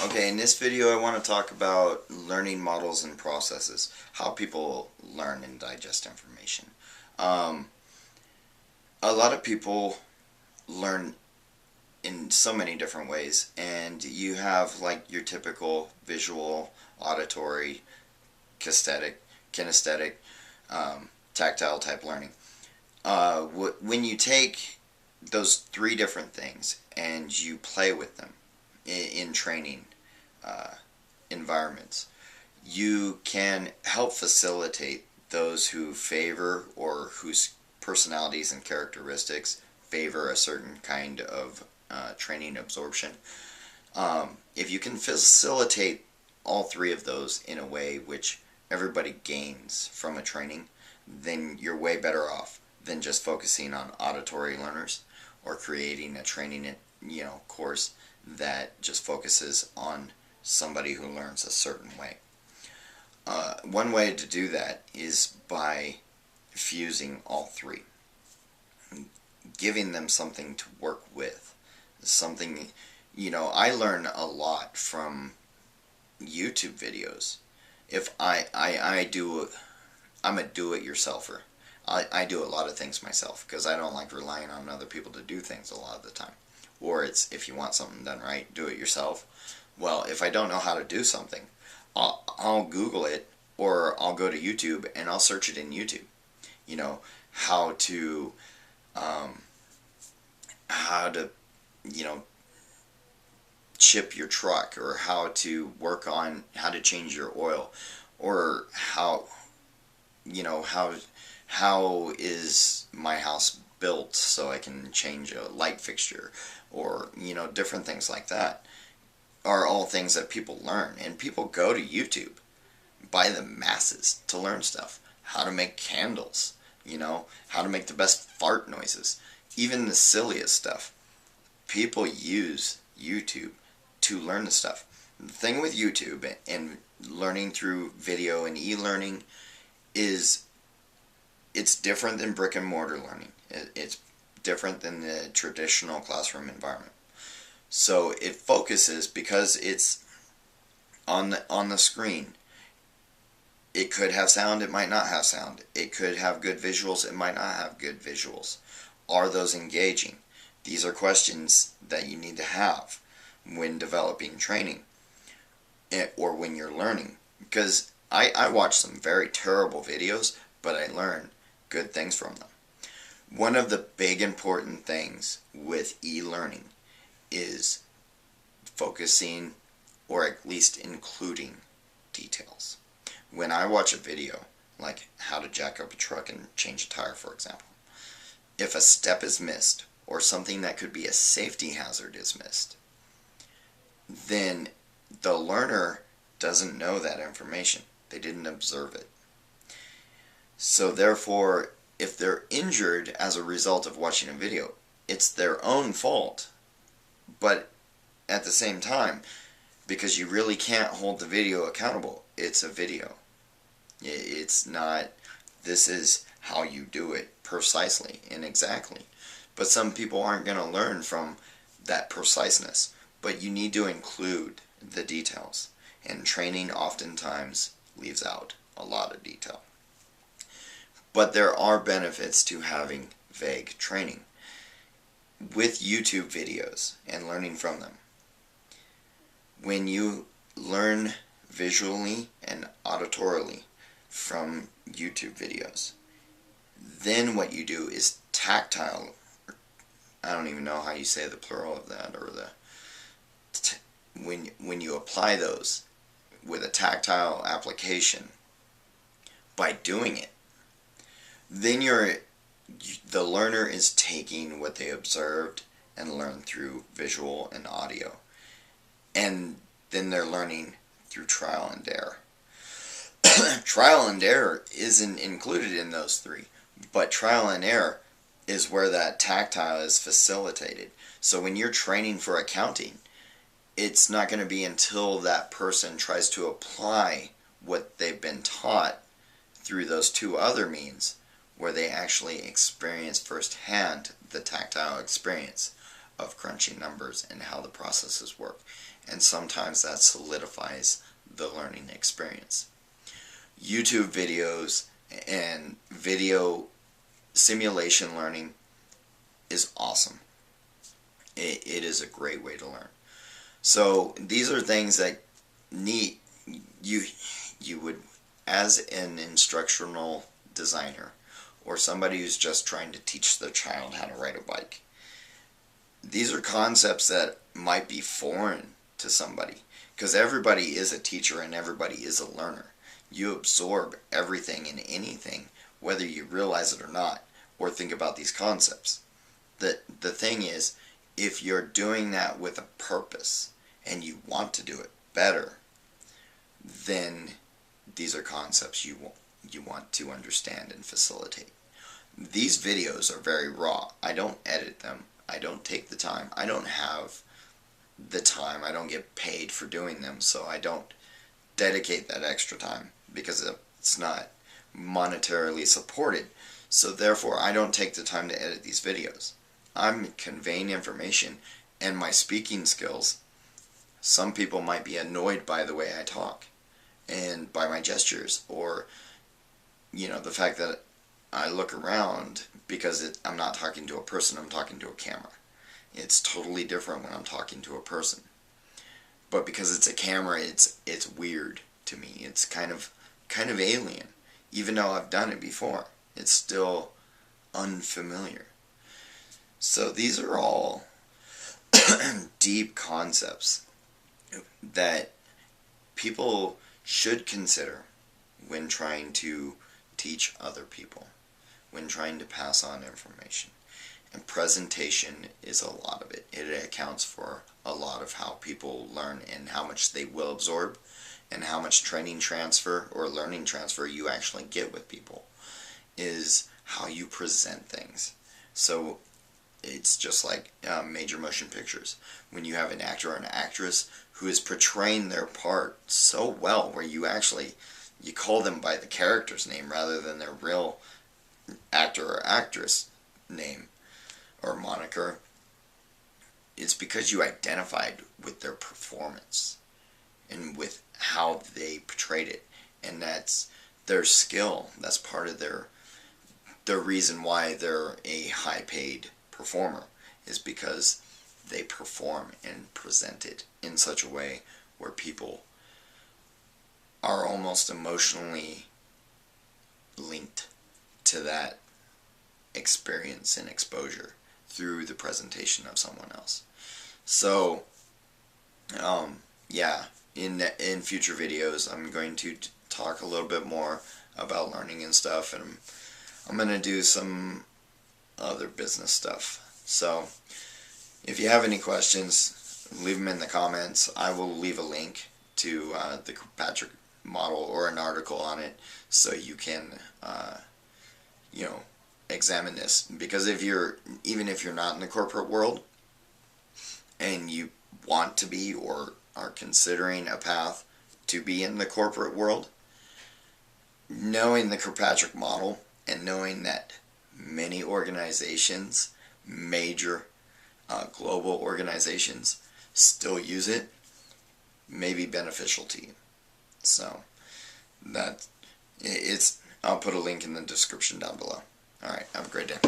Okay, in this video I want to talk about learning models and processes, how people learn and digest information. Um, a lot of people learn in so many different ways, and you have like your typical visual, auditory, kinesthetic, tactile type learning. When you take those three different things and you play with them in training uh, environments, you can help facilitate those who favor or whose personalities and characteristics favor a certain kind of training absorption. If you can facilitate all three of those in a way which everybody gains from a training, then you're way better off than just focusing on auditory learners or creating a training course that just focuses on somebody who learns a certain way. One way to do that is by fusing all three, giving them something to work with. Something, I learn a lot from YouTube videos. If I'm a do-it-yourselfer. I do a lot of things myself because I don't like relying on other people to do things a lot of the time. Or it's, if you want something done right, do it yourself. Well, if I don't know how to do something, I'll Google it, or I'll go to YouTube and I'll search it in YouTube. How to chip your truck, or how to work on how to change your oil, or how is my house built so I can change a light fixture, or different things like that are all things that people learn, and people go to YouTube by the masses to learn stuff. How to make candles, how to make the best fart noises, even the silliest stuff. People use YouTube to learn the stuff. The thing with YouTube and learning through video and e-learning is it's different than brick and mortar learning. It's different than the traditional classroom environment. So it focuses, because it's on the screen. It could have sound, it might not have sound. It could have good visuals, it might not have good visuals. Are those engaging? These are questions that you need to have when developing training, or when you're learning. Because I watch some very terrible videos, but I learn good things from them. One of the big important things with e-learning is focusing, or at least including, details. When I watch a video, like how to jack up a truck and change a tire, for example, if a step is missed, or something that could be a safety hazard is missed, then the learner doesn't know that information. They didn't observe it. So therefore, if they're injured as a result of watching a video, it's their own fault. But at the same time, because you really can't hold the video accountable, it's a video. It's not, this is how you do it precisely and exactly. But some people aren't going to learn from that preciseness. But you need to include the details. And training oftentimes leaves out a lot of detail. But there are benefits to having vague training with YouTube videos and learning from them. When you learn visually and auditorily from YouTube videos, then what you do is tactile. I don't even know how you say the plural of that, or when you apply those with a tactile application by doing it, then the learner is taking what they observed and learned through visual and audio, and then they're learning through trial and error. Trial and error isn't included in those three, but trial and error is where that tactile is facilitated. So when you're training for accounting, it's not going to be until that person tries to apply what they've been taught through those two other means where they actually experience firsthand the tactile experience of crunching numbers and how the processes work and sometimes that solidifies the learning experience. YouTube videos and video simulation learning is awesome. It is a great way to learn. So these are things that you would, as an instructional designer or somebody who's just trying to teach their child how to ride a bike, these are concepts that might be foreign to somebody, because everybody is a teacher and everybody is a learner. You absorb everything and anything, whether you realize it or not, or think about these concepts. The thing is, if you're doing that with a purpose and you want to do it better, then these are concepts you want to understand and facilitate. These videos are very raw. I don't edit them. I don't take the time. I don't have the time. I don't get paid for doing them, so I don't dedicate that extra time because it's not monetarily supported. So therefore, I don't take the time to edit these videos. I'm conveying information and my speaking skills. Some people might be annoyed by the way I talk and by my gestures, or the fact that I look around because I'm not talking to a person, I'm talking to a camera. It's totally different when I'm talking to a person. But because it's a camera, it's weird to me. It's kind of alien. Even though I've done it before, it's still unfamiliar. So these are all deep concepts that people should consider when trying to teach other people, when trying to pass on information. And presentation is a lot of it. It accounts for a lot of how people learn and how much they will absorb and how much training transfer or learning transfer you actually get with people, is how you present things. So it's just like major motion pictures. When you have an actor or an actress who is portraying their part so well, where you call them by the character's name rather than their real actor or actress name or moniker, it's because you identified with their performance and with how they portrayed it, and that's their skill. That's part of their reason why they're a high-paid performer, is because they perform and present it in such a way where people are almost emotionally linked to that experience and exposure through the presentation of someone else. So yeah, in future videos I'm going to talk a little bit more about learning and stuff, and I'm going to do some other business stuff. So if you have any questions, leave them in the comments. I will leave a link to the Kirkpatrick model or an article on it, so you can examine this. Because even if you're not in the corporate world and you want to be or are considering a path to be in the corporate world, knowing the Kirkpatrick model and knowing that many organizations, major global organizations, still use it, may be beneficial to you. So I'll put a link in the description down below. Alright, have a great day.